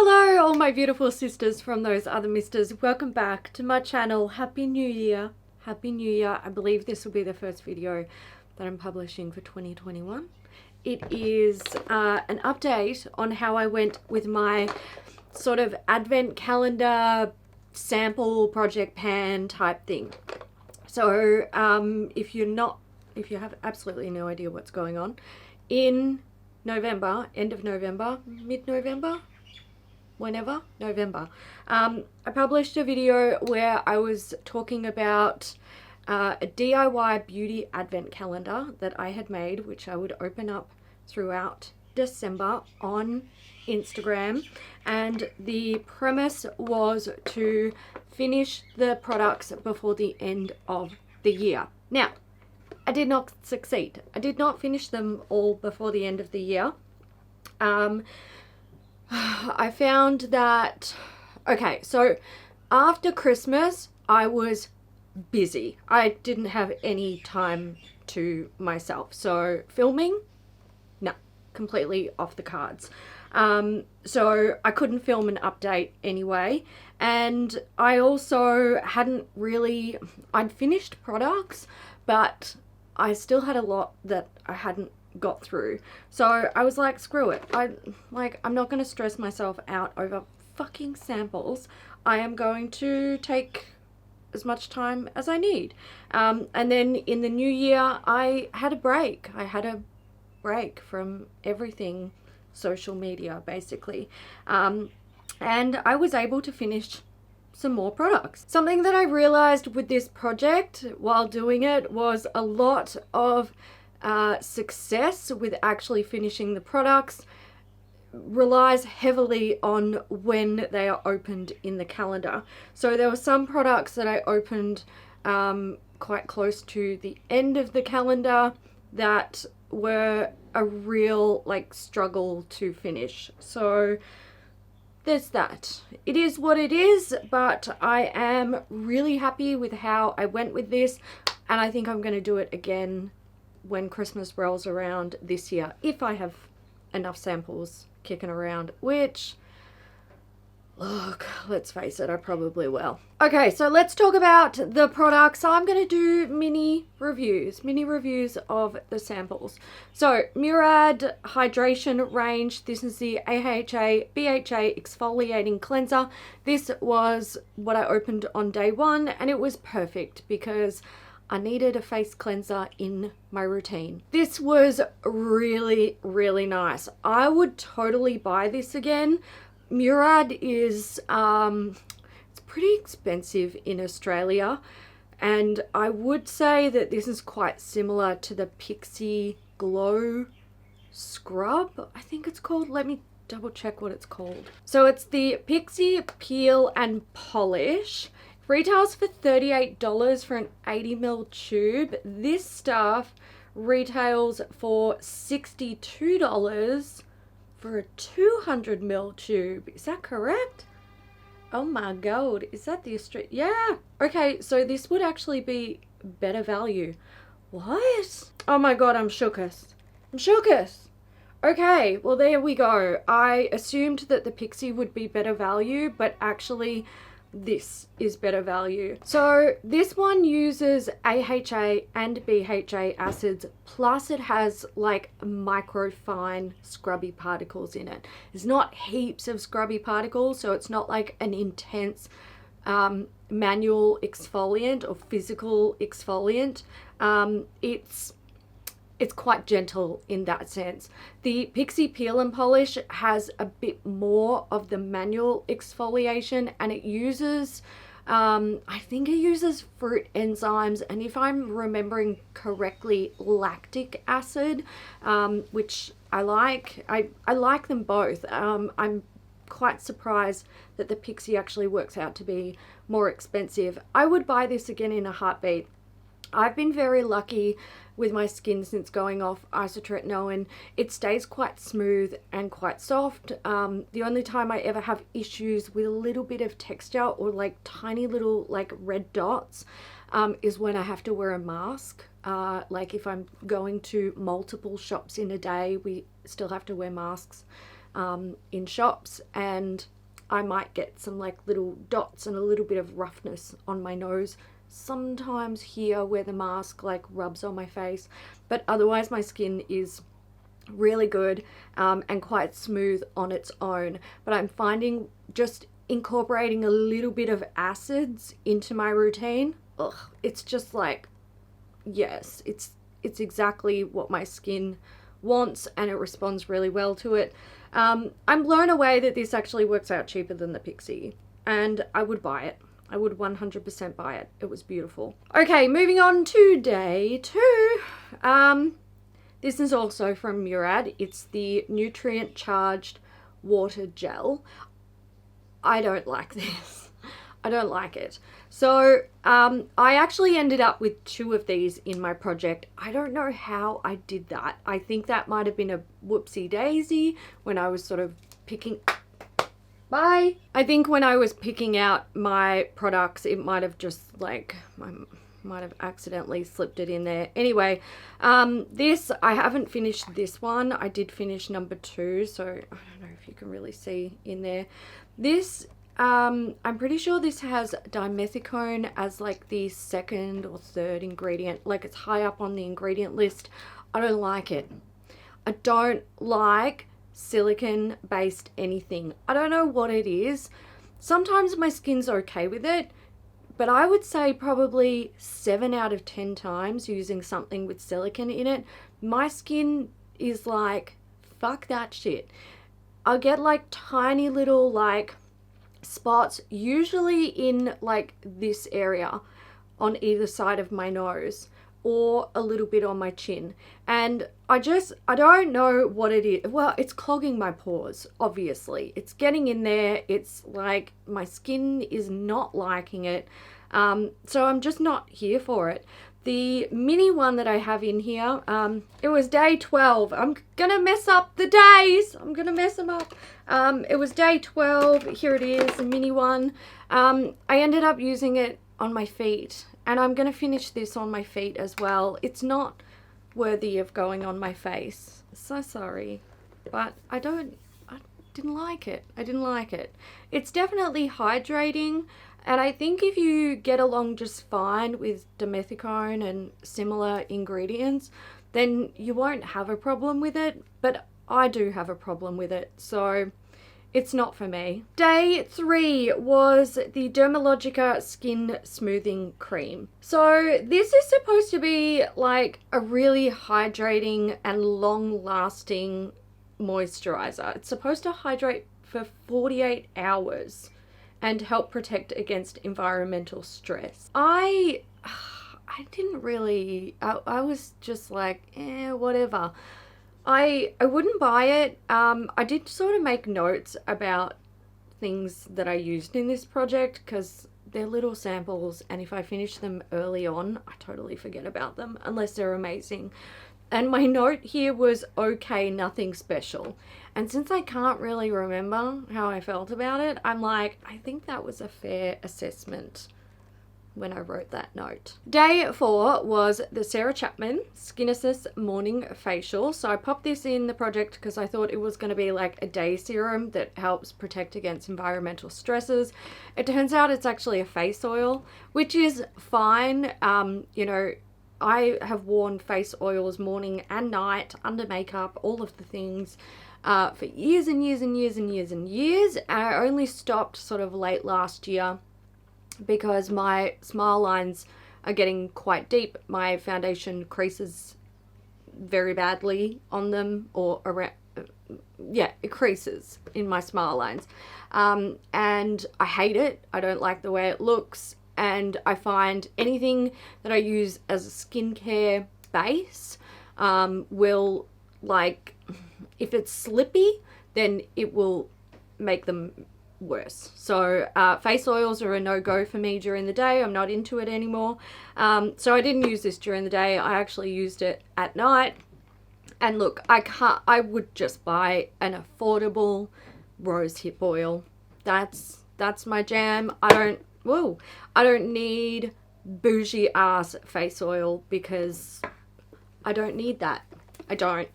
Hello all my beautiful sisters from those other misters. Welcome back to my channel. Happy New Year. Happy New Year. I believe this will be the first video that I'm publishing for 2021. It is an update on how I went with my sort of advent calendar sample project pan type thing. So if you have absolutely no idea what's going on, in November, end of November, mid-November, November, I published a video where I was talking about a DIY beauty advent calendar that I had made, which I would open up throughout December on Instagram, and the premise was to finish the products before the end of the year. Now, I did not succeed. I did not finish them all before the end of the year. I found that, okay, so after Christmas, I was busy. I didn't have any time to myself. So filming, no, completely off the cards. So I couldn't film an update anyway. And I also hadn't really, I'd finished products, but I still had a lot that I hadn't got through. So I was like, screw it. I'm not going to stress myself out over fucking samples. I am going to take as much time as I need. And then in the new year, I had a break. I had a break from everything social media, basically. And I was able to finish some more products. Something that I realized with this project while doing it was a lot of success with actually finishing the products relies heavily on when they are opened in the calendar. So there were some products that I opened quite close to the end of the calendar that were a real struggle to finish. So there's that. It is what it is, but I am really happy with how I went with this, and I think I'm going to do it again when Christmas rolls around this year, if I have enough samples kicking around, which, look, let's face it, I probably will. Okay, so let's talk about the products. I'm going to do mini reviews of the samples. So Murad Hydration Range, this is the AHA BHA Exfoliating Cleanser. This was what I opened on day one, and it was perfect because I needed a face cleanser in my routine. This was really, really nice. I would totally buy this again. Murad is, it's pretty expensive in Australia, and I would say that this is quite similar to the Pixie Glow Scrub, I think it's called. Let me double check what it's called. So it's the Pixie Peel and Polish. Retails for $38 for an 80ml tube. This stuff retails for $62 for a 200ml tube. Is that correct? Oh my god, is that the Australian? Yeah. Okay, so this would actually be better value. What? Oh my god, I'm shookest. Okay, well there we go. I assumed that the Pixie would be better value, but actually this is better value. So this one uses AHA and BHA acids, plus it has micro fine scrubby particles in it. It's not heaps of scrubby particles, so it's not like an intense manual exfoliant or physical exfoliant. It's quite gentle in that sense. The Pixie Peel and Polish has a bit more of the manual exfoliation, and it uses, I think it uses fruit enzymes, and if I'm remembering correctly, lactic acid, which I like. I like them both. I'm quite surprised that the Pixie actually works out to be more expensive. I would buy this again in a heartbeat. I've been very lucky with my skin since going off isotretinoin. It stays quite smooth and quite soft. The only time I ever have issues with a little bit of texture or tiny little red dots is when I have to wear a mask. If I'm going to multiple shops in a day, we still have to wear masks in shops, and I might get some like little dots and a little bit of roughness on my nose sometimes here where the mask like rubs on my face, but otherwise my skin is really good and quite smooth on its own. But I'm finding just incorporating a little bit of acids into my routine, it's just like, yes, it's exactly what my skin wants, and it responds really well to it. I'm blown away that this actually works out cheaper than the Pixie, and I would buy it. I would 100% buy it. It was beautiful. Okay, moving on to day 2. This is also from Murad. It's the nutrient charged water gel. I don't like this. I don't like it. So I actually ended up with 2 of these in my project. I don't know how I did that. I think that might have been a whoopsie daisy when I was sort of picking... Bye! I think when I was picking out my products, it might have just like... I might have accidentally slipped it in there. Anyway, this, I haven't finished this one. I did finish number 2, so I don't know if you can really see in there. This... I'm pretty sure this has dimethicone as like the 2nd or 3rd ingredient. Like it's high up on the ingredient list. I don't like it. I don't like silicone based anything. I don't know what it is. Sometimes my skin's okay with it, but I would say probably 7 out of 10 times using something with silicone in it, my skin is like, fuck that shit. I'll get like tiny little like spots, usually in like this area on either side of my nose, or a little bit on my chin, and I don't know what it is. Well, it's clogging my pores, obviously. It's getting in there. It's like my skin is not liking it, so I'm just not here for it. The mini one that I have in here, it was day 12. I'm gonna mess up the days. I'm gonna mess them up. It was day 12. Here it is, the mini one. I ended up using it on my feet, and I'm gonna finish this on my feet as well. It's not worthy of going on my face. So sorry, but I didn't like it. I didn't like it. It's definitely hydrating. And I think if you get along just fine with dimethicone and similar ingredients, then you won't have a problem with it. But I do have a problem with it, so it's not for me. Day 3 was the Dermalogica Skin Smoothing Cream. So this is supposed to be like a really hydrating and long-lasting moisturizer. It's supposed to hydrate for 48 hours. And help protect against environmental stress. I didn't really, I was just like, whatever. I wouldn't buy it. I did sort of make notes about things that I used in this project because they're little samples, and if I finish them early on, I totally forget about them unless they're amazing. And my note here was okay, nothing special. And since I can't really remember how I felt about it, I'm like, I think that was a fair assessment when I wrote that note. Day 4 was the Sarah Chapman Skin Assist Morning Facial. So I popped this in the project because I thought it was going to be like a day serum that helps protect against environmental stresses. It turns out it's actually a face oil, which is fine. You know, I have worn face oils morning and night, under makeup, all of the things for years and years and years and years and years. And I only stopped sort of late last year because my smile lines are getting quite deep. My foundation creases very badly on them, or around, yeah, it creases in my smile lines. And I hate it. I don't like the way it looks. And I find anything that I use as a skincare base will, like, if it's slippy, then it will make them worse. So face oils are a no-go for me during the day. I'm not into it anymore. So I didn't use this during the day. I actually used it at night. And look, I would just buy an affordable rose hip oil. That's my jam. I don't need bougie ass face oil because I don't need that. I don't.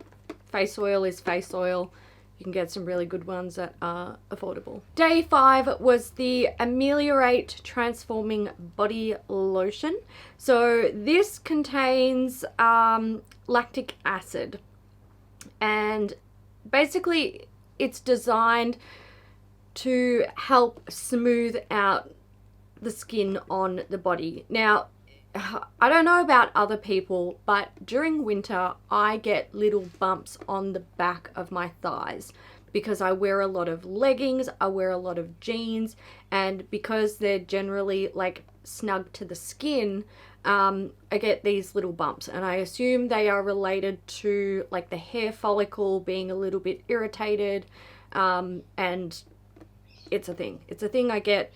Face oil is face oil. you can get some really good ones that are affordable. Day 5 was the Ameliorate Transforming Body Lotion. So this contains lactic acid, and basically it's designed to help smooth out the skin on the body. Now, I don't know about other people, but during winter I get little bumps on the back of my thighs because I wear a lot of leggings, I wear a lot of jeans, and because they're generally like snug to the skin, I get these little bumps, and I assume they are related to like the hair follicle being a little bit irritated, and it's a thing. It's a thing I get.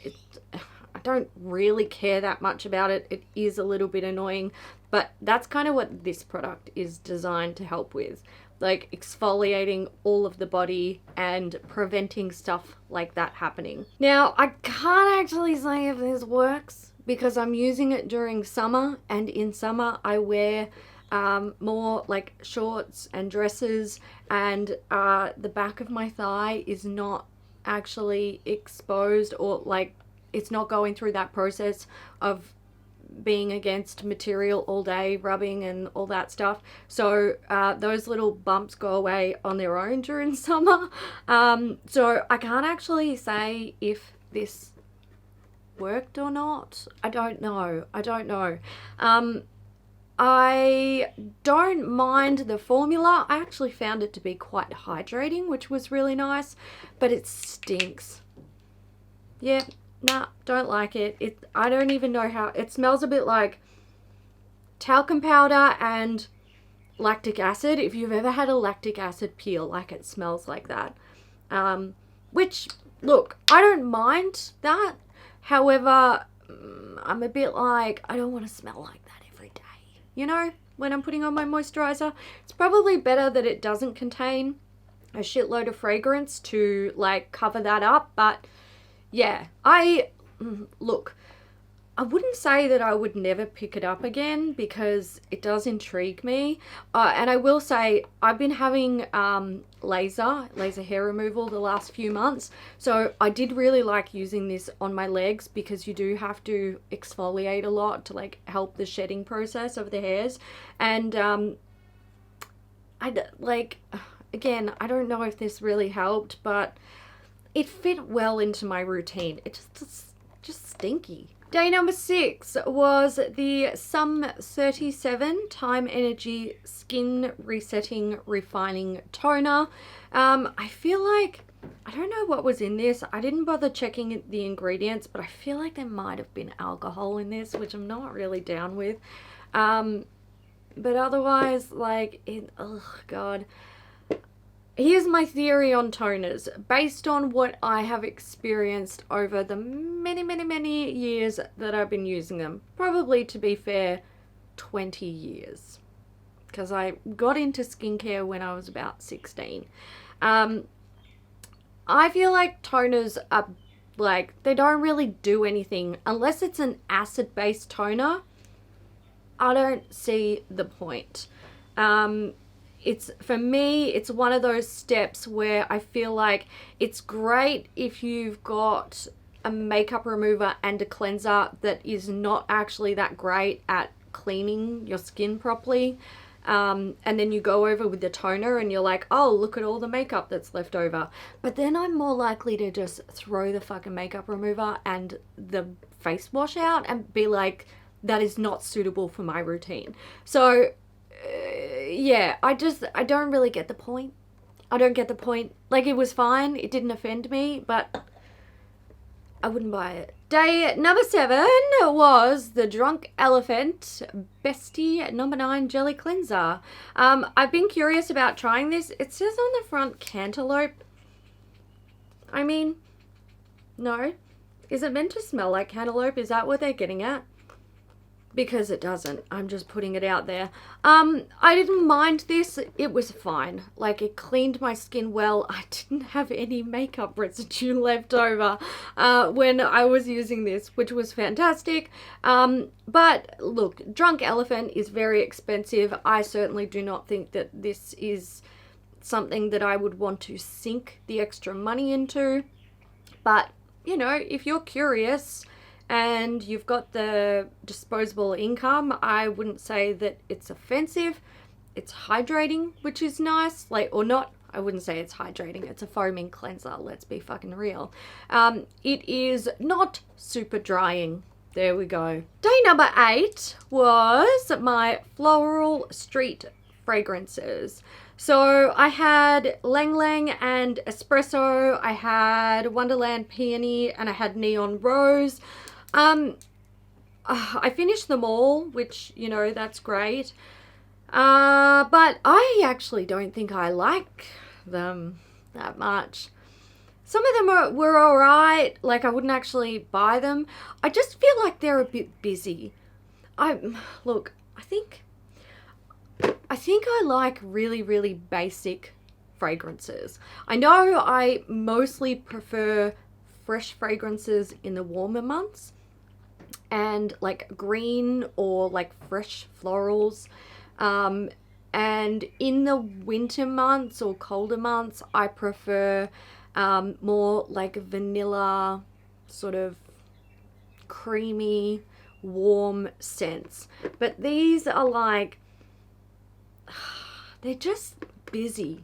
I don't really care that much about it. It is a little bit annoying, but that's kind of what this product is designed to help with, like exfoliating all of the body and preventing stuff like that happening. Now, I can't actually say if this works because I'm using it during summer, and in summer I wear more like shorts and dresses, and the back of my thigh is not actually exposed, or like it's not going through that process of being against material all day, rubbing and all that stuff. So those little bumps go away on their own during summer. So I can't actually say if this worked or not. I don't know. I don't mind the formula. I actually found it to be quite hydrating, which was really nice, but it stinks. Yeah. Nah, don't like it. I don't even know how. It smells a bit like talcum powder and lactic acid. If you've ever had a lactic acid peel, like it smells like that. Which, look, I don't mind that. However, I'm a bit like, I don't want to smell like that every day. You know, when I'm putting on my moisturizer, it's probably better that it doesn't contain a shitload of fragrance to like cover that up, but yeah, look, I wouldn't say that I would never pick it up again because it does intrigue me. And I will say I've been having laser hair removal the last few months. So I did really like using this on my legs because you do have to exfoliate a lot to like help the shedding process of the hairs. And again, I don't know if this really helped, but it fit well into my routine. It's just stinky. Day number 6 was the Sum 37 Time Energy Skin Resetting Refining Toner. I feel like, I don't know what was in this. I didn't bother checking the ingredients, but I feel like there might have been alcohol in this, which I'm not really down with. But otherwise, like, oh God. Here's my theory on toners, based on what I have experienced over the many years that I've been using them. Probably, to be fair, 20 years. Because I got into skincare when I was about 16. I feel like toners are, like, they don't really do anything. Unless it's an acid-based toner, I don't see the point. For me, it's one of those steps where I feel like it's great if you've got a makeup remover and a cleanser that is not actually that great at cleaning your skin properly. And then you go over with the toner and you're like, oh, look at all the makeup that's left over. But then I'm more likely to just throw the fucking makeup remover and the face wash out and be like, that is not suitable for my routine. So yeah, I don't really get the point. I don't get the point. Like, it was fine. It didn't offend me, but I wouldn't buy it. Day number 7 was the Drunk Elephant Bestie number 9 Jelly Cleanser. I've been curious about trying this. It says on the front cantaloupe. I mean, no. Is it meant to smell like cantaloupe? Is that what they're getting at? Because it doesn't. I'm just putting it out there. I didn't mind this. It was fine. Like, it cleaned my skin well. I didn't have any makeup residue left over when I was using this, which was fantastic. But look, Drunk Elephant is very expensive. I certainly do not think that this is something that I would want to sink the extra money into. But, you know, if you're curious and you've got the disposable income, I wouldn't say that it's offensive. It's hydrating, which is nice. Like, or not, I wouldn't say it's hydrating. It's a foaming cleanser. Let's be fucking real. It is not super drying. There we go. Day number 8 was my Floral Street fragrances. So I had Lang Lang and Espresso. I had Wonderland Peony, and I had Neon Rose. I finished them all, which, you know, that's great. But I actually don't think I like them that much. Some of them were alright, like I wouldn't actually buy them. I just feel like they're a bit busy. Look, I think I like really, really basic fragrances. I know I mostly prefer fresh fragrances in the warmer months, and like green or like fresh florals. And in the winter months or colder months, I prefer more like vanilla, sort of creamy, warm scents. But these are like, they're just busy.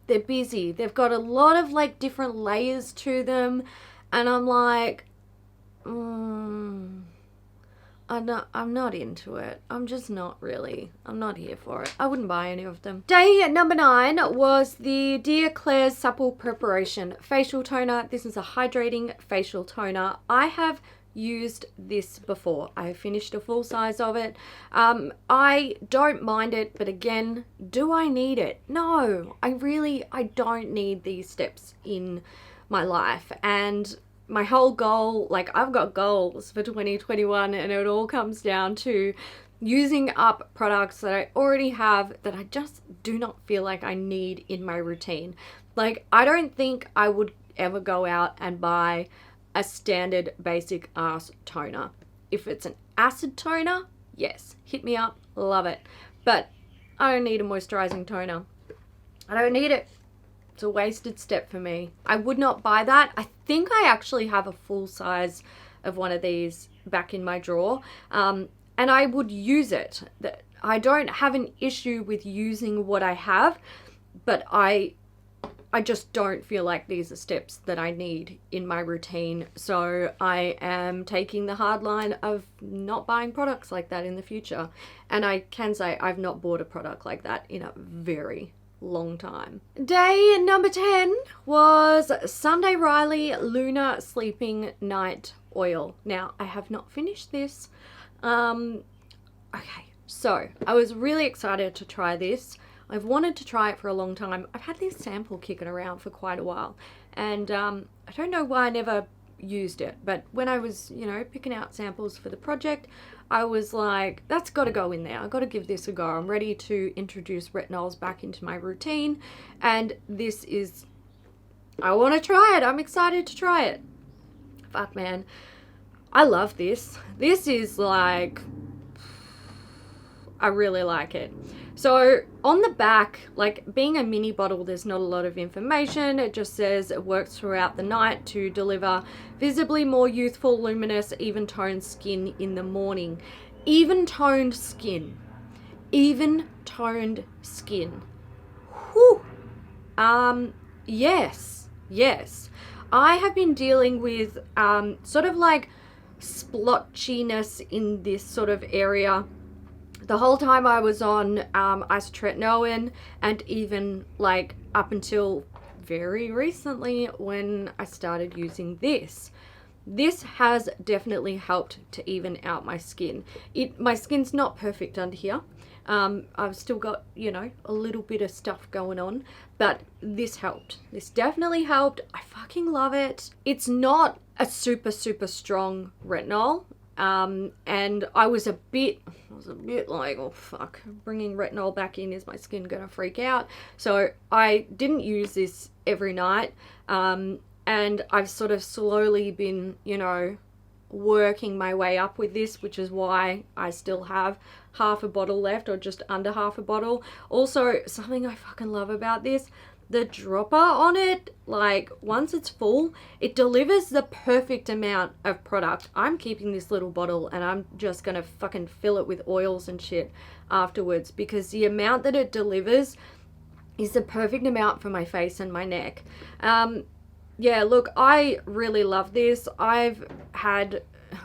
They're busy. They've got a lot of like different layers to them. And I'm like, I'm not into it. I'm just not really. I'm not here for it. I wouldn't buy any of them. Day number 9 was the Dear Claire's Supple Preparation Facial Toner. This is a hydrating facial toner. I have used this before. I finished a full size of it. I don't mind it, but again, do I need it? No, I don't need these steps in my life. And my whole goal, like I've got goals for 2021, and it all comes down to using up products that I already have that I just do not feel like I need in my routine. Like, I don't think I would ever go out and buy a standard basic ass toner. If it's an acid toner, yes, hit me up, love it. But I don't need a moisturizing toner. I don't need it. It's a wasted step for me. I would not buy that. I think I actually have a full size of one of these back in my drawer, and I would use it. I don't have an issue with using what I have, but I just don't feel like these are steps that I need in my routine. So I am taking the hard line of not buying products like that in the future. And I can say I've not bought a product like that in a very long time. Day number 10 was Sunday Riley Lunar Sleeping Night Oil. Now, I have not finished this. Okay, so I was really excited to try this. I've wanted to try it for a long time. I've had this sample kicking around for quite a while, and I don't know why I never used it, but when I was, you know, picking out samples for the project, I was like, that's got to go in there. I've got to give this a go. I'm ready to introduce retinols back into my routine, and this is, I want to try it. I'm excited to try it. Fuck, man. I love this. This is like, I really like it. So on the back, like being a mini bottle, there's not a lot of information. It just says it works throughout the night to deliver visibly more youthful, luminous, even-toned skin in the morning. Even-toned skin. Even-toned skin. Whew. Yes. I have bin dealing with sort of like splotchiness in this sort of area the whole time I was on isotretinoin, and even like up until very recently when I started using this. This has definitely helped to even out my skin. My skin's not perfect under here. I've still got, you know, a little bit of stuff going on, but this helped. This definitely helped. I fucking love it. It's not a super strong retinol. And I was a bit like, oh fuck, bringing retinol back in, is my skin gonna freak out? So I didn't use this every night, and I've sort of slowly been, you know, working my way up with this, which is why I still have half a bottle left, or just under half a bottle. Also, something I fucking love about this, the dropper on it, like once it's full, it delivers the perfect amount of product. I'm keeping this little bottle and I'm just gonna fucking fill it with oils and shit afterwards, because the amount that it delivers is the perfect amount for my face and my neck. Yeah, look, I really love this.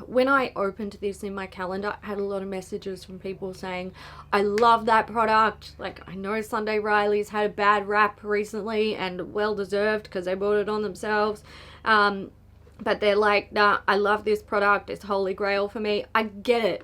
When I opened this in my calendar, I had a lot of messages from people saying, I love that product. Like, I know Sunday Riley's had a bad rap recently, and well deserved, because they bought it on themselves. But they're like, nah, I love this product. It's holy grail for me. I get it.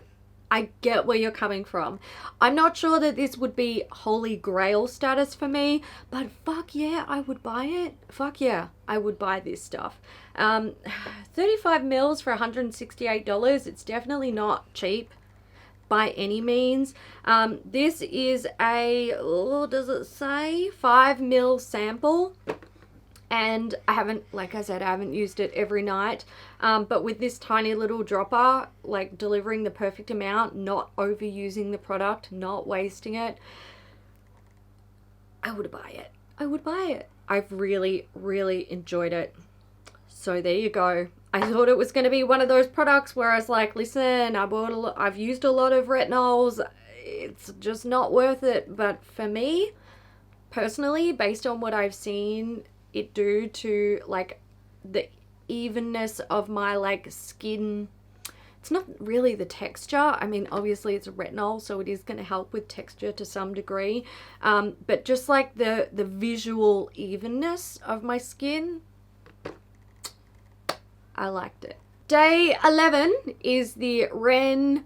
I get where you're coming from. I'm not sure that this would be holy grail status for me, but fuck yeah, I would buy it. Fuck yeah, I would buy this stuff. 35 mils for $168. It's definitely not cheap by any means. This is a, does it say 5 mil sample? And I haven't, like I said, I haven't used it every night. But with this tiny little dropper, like delivering the perfect amount, not overusing the product, not wasting it, I would buy it. I would buy it. I've really, really enjoyed it. So there you go. I thought it was going to be one of those products where I was like, listen, I've used a lot of retinols. It's just not worth it. But for me, personally, based on what I've seen it do to like the evenness of my like skin, it's not really the texture. I mean, obviously it's a retinol, so it is going to help with texture to some degree, but just like the visual evenness of my skin, I liked it. Day 11 is the Ren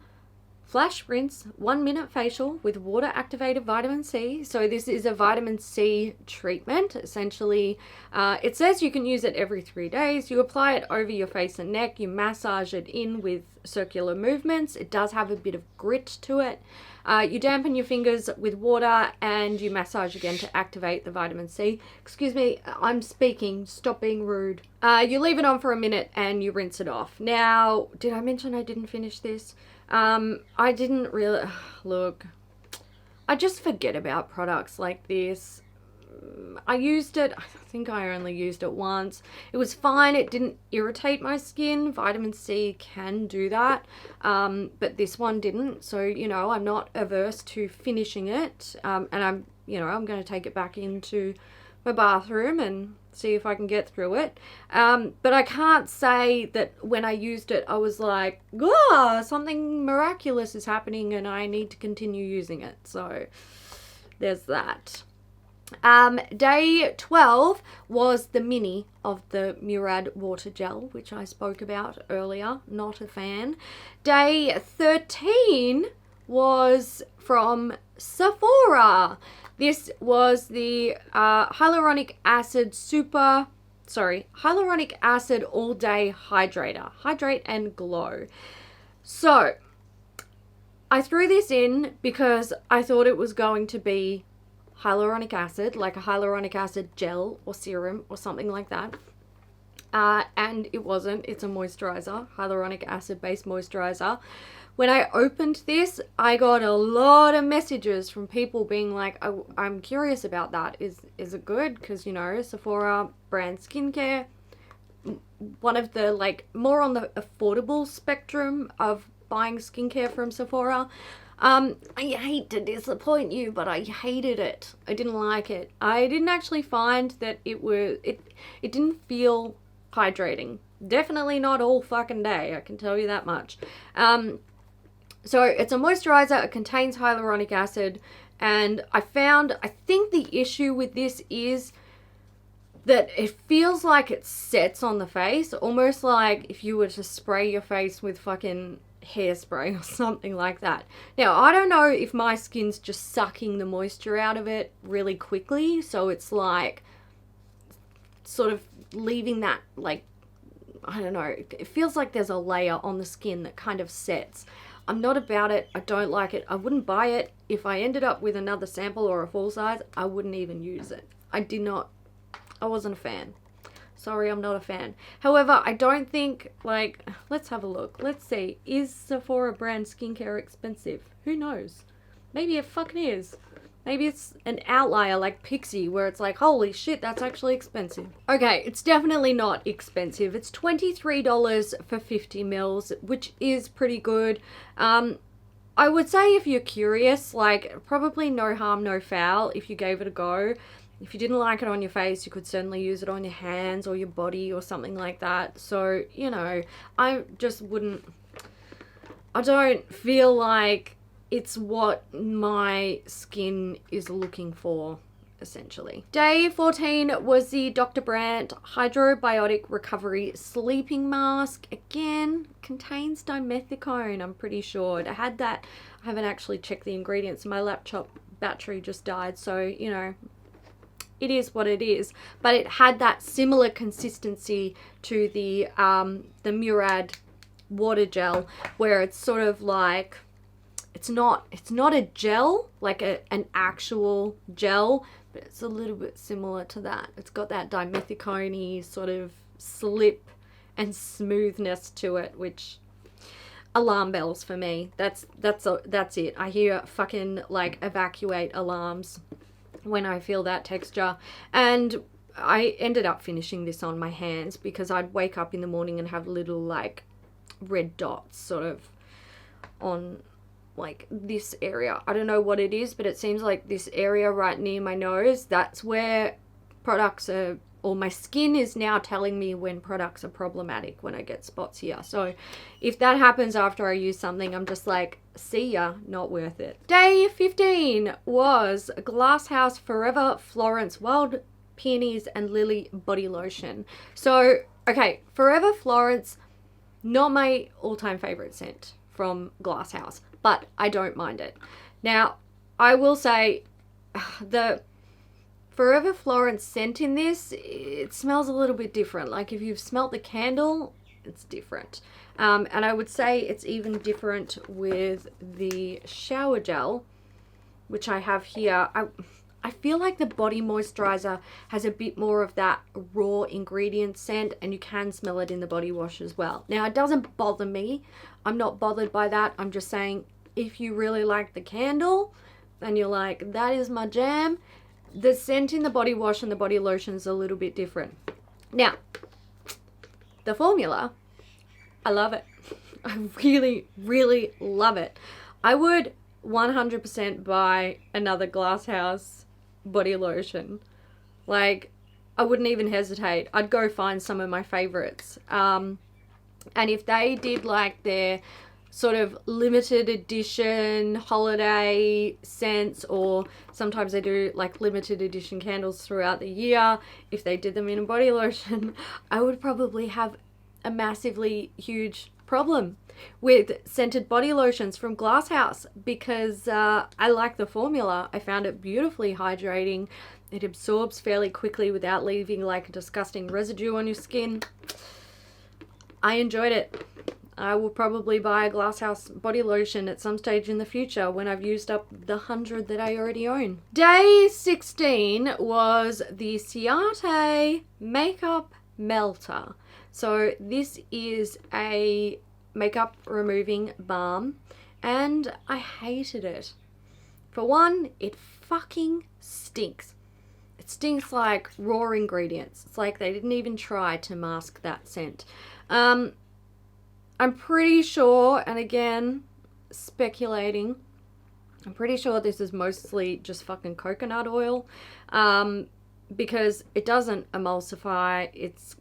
Flash Rinse 1 minute facial with water activated vitamin C. So this is a vitamin C treatment. Essentially, it says you can use it every 3 days. You apply it over your face and neck. You massage it in with circular movements. It does have a bit of grit to it. You dampen your fingers with water and you massage again to activate the vitamin C. Excuse me, I'm speaking. Stop being rude. You leave it on for a minute and you rinse it off. Now, did I mention I didn't finish this? I didn't really, look, I just forget about products like this. I used it, I think I only used it once. It was fine. It didn't irritate my skin. Vitamin C can do that. But this one didn't. So, you know, I'm not averse to finishing it. And I'm going to take it back into my bathroom and see if I can get through it. But I can't say that when I used it, I was like, something miraculous is happening and I need to continue using it. So there's that. Day 12 was the mini of the Murad water gel, which I spoke about earlier. Not a fan. Day 13 was from Sephora. This was the hyaluronic acid all day hydrator. Hydrate and glow. So I threw this in because I thought it was going to be hyaluronic acid, like a hyaluronic acid gel or serum or something like that. And it wasn't. It's a moisturizer, hyaluronic acid based moisturizer. When I opened this, I got a lot of messages from people being like, I'm curious about that. Is it good? Because, you know, Sephora brand skincare, one of the like more on the affordable spectrum of buying skincare from Sephora. I hate to disappoint you, but I hated it. I didn't like it. I didn't actually find that it didn't feel hydrating. Definitely not all fucking day, I can tell you that much. So it's a moisturizer, it contains hyaluronic acid, and I think the issue with this is that it feels like it sets on the face, almost like if you were to spray your face with fucking hairspray or something like that. Now, I don't know if my skin's just sucking the moisture out of it really quickly, so it's like sort of leaving that, like, I don't know, it feels like there's a layer on the skin that kind of sets. I'm not about it. I don't like it. I wouldn't buy it. If I ended up with another sample or a full size, I wouldn't even use it. I wasn't a fan. Sorry, I'm not a fan. However, I don't think, like, let's have a look. Let's see. Is Sephora brand skincare expensive? Who knows? Maybe it fucking is. Maybe it's an outlier like Pixie where it's like, holy shit, that's actually expensive. Okay, it's definitely not expensive. It's $23 for 50 mils, which is pretty good. I would say if you're curious, like, probably no harm, no foul if you gave it a go. If you didn't like it on your face, you could certainly use it on your hands or your body or something like that. So, you know, I just wouldn't, I don't feel like it's what my skin is looking for, essentially. Day 14 was the Dr. Brandt Hydrobiotic Recovery Sleeping Mask. Again, contains dimethicone, I'm pretty sure. I had that. I haven't actually checked the ingredients. My laptop battery just died, so, you know, it is what it is. But it had that similar consistency to the Murad water gel, where it's sort of like, it's not a gel, like an actual gel, but it's a little bit similar to that. It's got that dimethicone sort of slip and smoothness to it, which, alarm bells for me. That's it. I hear fucking like evacuate alarms when I feel that texture. And I ended up finishing this on my hands because I'd wake up in the morning and have little like red dots sort of on like this area. I don't know what it is, but it seems like this area right near my nose, that's where products are, or my skin is now telling me when products are problematic, when I get spots here. So if that happens after I use something, I'm just like, see ya, not worth it. Day 15 was Glasshouse Forever Florence Wild Peonies and Lily Body Lotion. So, okay, Forever Florence, not my all-time favorite scent from Glasshouse, but I don't mind it. Now, I will say the Forever Florence scent in this, it smells a little bit different. Like if you've smelt the candle, it's different. And I would say it's even different with the shower gel, which I have here. I feel like the body moisturizer has a bit more of that raw ingredient scent, and you can smell it in the body wash as well. Now, it doesn't bother me. I'm not bothered by that. I'm just saying, if you really like the candle and you're like, that is my jam, the scent in the body wash and the body lotion is a little bit different. Now, the formula, I love it. I really, really love it. I would 100% buy another Glasshouse body lotion. Like, I wouldn't even hesitate. I'd go find some of my favorites. And if they did like their sort of limited edition holiday scents, or sometimes they do like limited edition candles throughout the year, if they did them in a body lotion, I would probably have a massively huge problem with scented body lotions from Glasshouse, because I like the formula. I found it beautifully hydrating. It absorbs fairly quickly without leaving like a disgusting residue on your skin. I enjoyed it. I will probably buy a Glasshouse body lotion at some stage in the future when I've used up the 100 that I already own. Day 16 was the Ciate Makeup Melter. So this is a makeup removing balm, and I hated it. For one, it fucking stinks. It stinks like raw ingredients. It's like they didn't even try to mask that scent. I'm pretty sure, and again, speculating, I'm pretty sure this is mostly just fucking coconut oil, because it doesn't emulsify. It's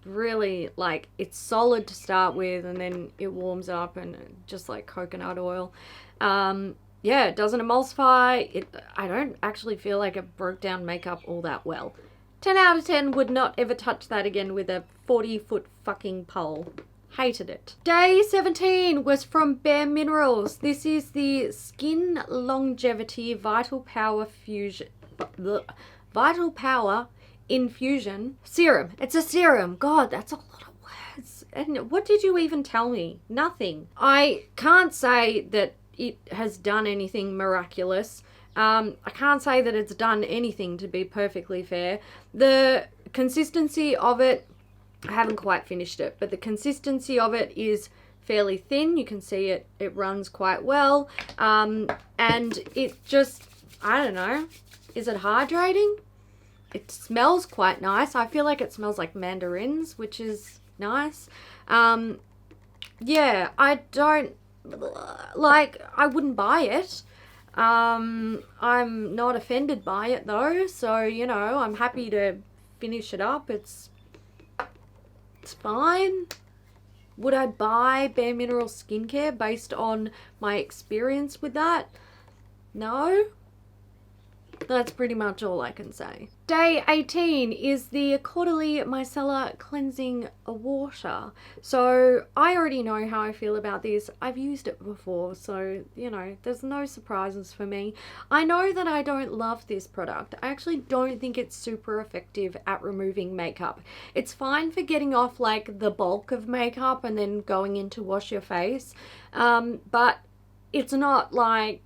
really like, it's solid to start with, and then it warms up, and just like coconut oil. Yeah, it doesn't emulsify. I don't actually feel like it broke down makeup all that well. 10 out of 10, would not ever touch that again with a 40-foot fucking pole. Hated it. Day 17 was from Bare Minerals. This is the Skin Longevity Vital Power Fusion. Vital Power Infusion Serum. It's a serum. God, that's a lot of words. And what did you even tell me? Nothing. I can't say that it has done anything miraculous. I can't say that it's done anything, to be perfectly fair. The Consistency of it, I haven't quite finished it, but the consistency of it is fairly thin. You can see it runs quite well. And it just, I don't know, is it hydrating? It smells quite nice. I feel like it smells like mandarins, which is nice. Yeah, I don't, like, I wouldn't buy it. I'm not offended by it though, so, you know, I'm happy to finish it up. It's fine. Would I buy Bare Minerals skincare based on my experience with that? No. That's pretty much all I can say. Day 18 is the quarterly micellar cleansing water. So I already know how I feel about this. I've used it before, so you know, there's no surprises for me. I know that I don't love this product. I actually don't think it's super effective at removing makeup. It's fine for getting off like the bulk of makeup and then going in to wash your face, but it's not like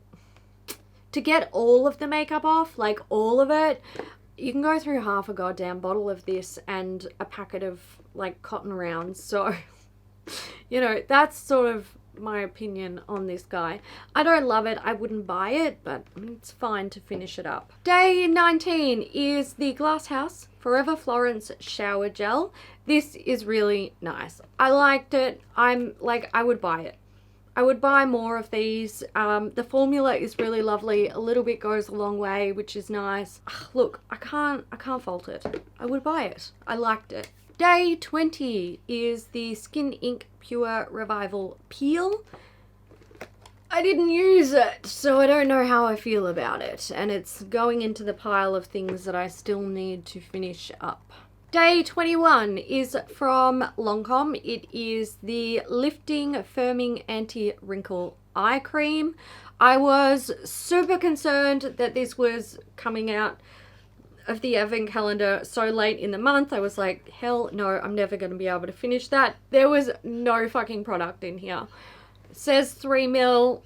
to get all of the makeup off, like all of it. You can go through half a goddamn bottle of this and a packet of like cotton rounds. So, you know, that's sort of my opinion on this guy. I don't love it. I wouldn't buy it, but it's fine to finish it up. Day 19 is the Glass House Forever Florence Shower Gel. This is really nice. I liked it. I would buy it. I would buy more of these. The formula is really lovely. A little bit goes a long way, which is nice. Look, I can't fault it. I would buy it. I liked it. Day 20 is the Skin Ink Pure Revival Peel. I didn't use it, so I don't know how I feel about it. And it's going into the pile of things that I still need to finish up. Day 21 is from Lancome. It is the Lifting Firming Anti-Wrinkle Eye Cream. I was super concerned that this was coming out of the advent calendar so late in the month. I was like, hell no, I'm never going to be able to finish that. There was no fucking product in here. It says 3 ml.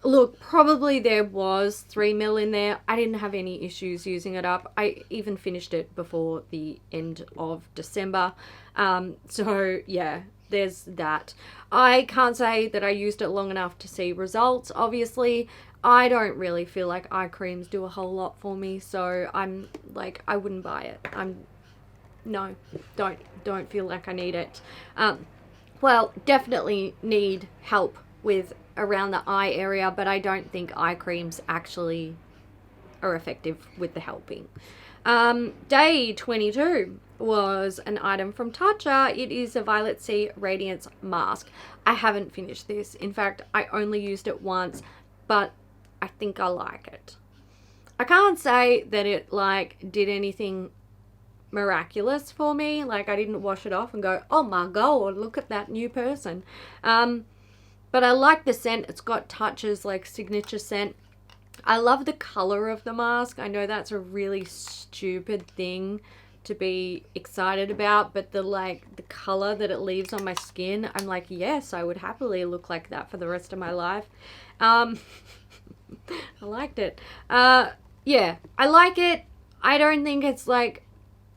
Look, probably there was 3 ml in there. I didn't have any issues using it up. I even finished it before the end of December. So yeah, there's that. I can't say that I used it long enough to see results. Obviously, I don't really feel like eye creams do a whole lot for me. So I'm like, I wouldn't buy it. No, don't feel like I need it. Well, definitely need help with around the eye area, but I don't think eye creams actually are effective with the helping. Day 22 was an item from Tatcha. It is a Violet C Radiance mask. I haven't finished this. In fact, I only used it once, but I think I like it. I can't say that it like did anything miraculous for me. Like I didn't wash it off and go, oh my god, look at that new person. But I like the scent. It's got Tatcha's like signature scent. I love the color of the mask. I know that's a really stupid thing to be excited about, but the color that it leaves on my skin, I'm like, yes, I would happily look like that for the rest of my life. I liked it. Yeah, I like it. I don't think it's like,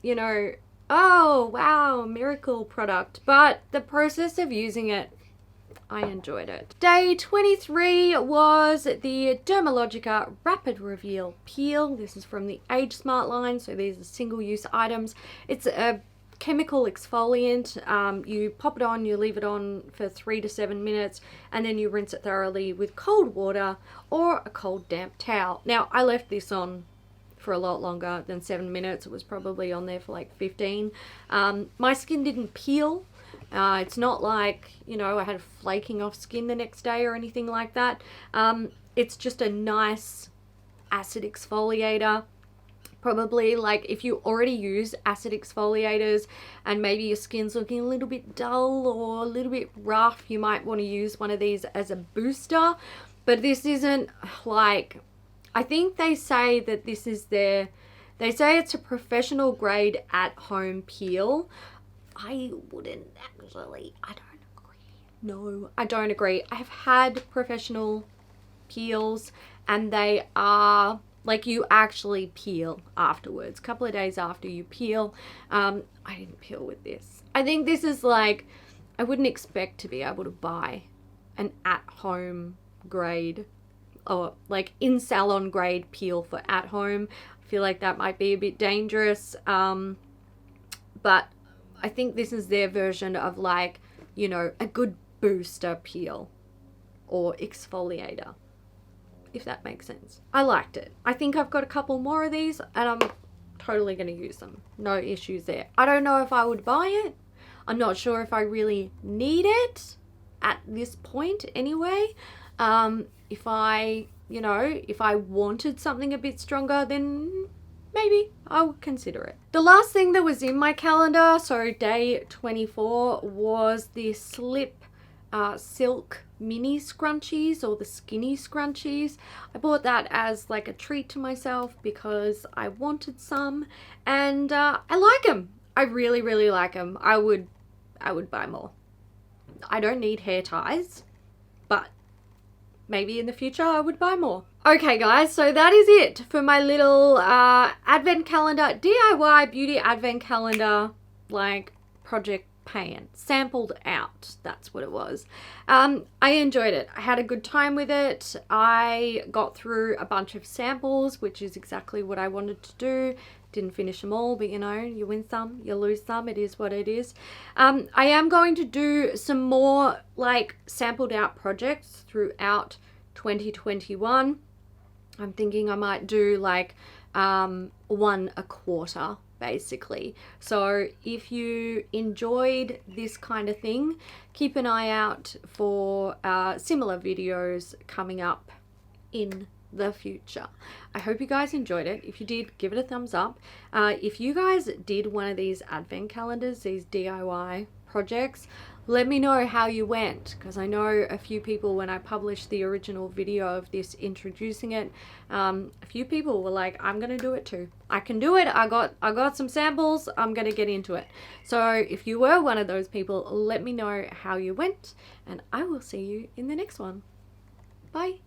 you know, oh wow, miracle product, but the process of using it, I enjoyed it. Day 23 was the Dermalogica Rapid Reveal Peel. This is from the Age Smart line, so these are single-use items. It's a chemical exfoliant. You pop it on, you leave it on for 3 to 7 minutes, and then you rinse it thoroughly with cold water or a cold damp towel. Now, I left this on for a lot longer than 7 minutes. It was probably on there for like 15. My skin didn't peel. It's not like, you know, I had flaking off skin the next day or anything like that. It's just a nice acid exfoliator. Probably like if you already use acid exfoliators and maybe your skin's looking a little bit dull or a little bit rough, you might want to use one of these as a booster. But this isn't like, I think they say that this is they say it's a professional grade at home peel. I wouldn't actually, I don't agree. No, I don't agree. I have had professional peels and they are Like you actually peel afterwards, a couple of days after you peel. I didn't peel with this. I think this is like, I wouldn't expect to be able to buy an at-home grade or like in salon grade peel for at home. I feel like that might be a bit dangerous. But I think this is their version of like, you know, a good booster peel or exfoliator, if that makes sense. I liked it. I think I've got a couple more of these and I'm totally going to use them. No issues there. I don't know if I would buy it. I'm not sure if I really need it at this point anyway. If I, you know, if I wanted something a bit stronger, then maybe I would consider it. The last thing that was in my calendar, so day 24, was the Slip silk mini scrunchies, or the skinny scrunchies. I bought that as like a treat to myself because I wanted some, and I like them. I really, really like them. I would buy more. I don't need hair ties, but maybe in the future I would buy more. Okay guys, so that is it for my little advent calendar, DIY beauty advent calendar, like project pan, sampled out. That's what it was. I enjoyed it. I had a good time with it. I got through a bunch of samples, which is exactly what I wanted to do. Didn't finish them all, but you know, you win some, you lose some. It is what it is. I am going to do some more like sampled out projects throughout 2021. I'm thinking I might do like one a quarter, basically. So if you enjoyed this kind of thing, keep an eye out for similar videos coming up in the future. I hope you guys enjoyed it. If you did, give it a thumbs up. If you guys did one of these advent calendars, these DIY projects, let me know how you went, because I know a few people, when I published the original video of this introducing it, a few people were like, I'm gonna do it too. I can do it. I got some samples. I'm gonna get into it. So if you were one of those people, let me know how you went, and I will see you in the next one. Bye.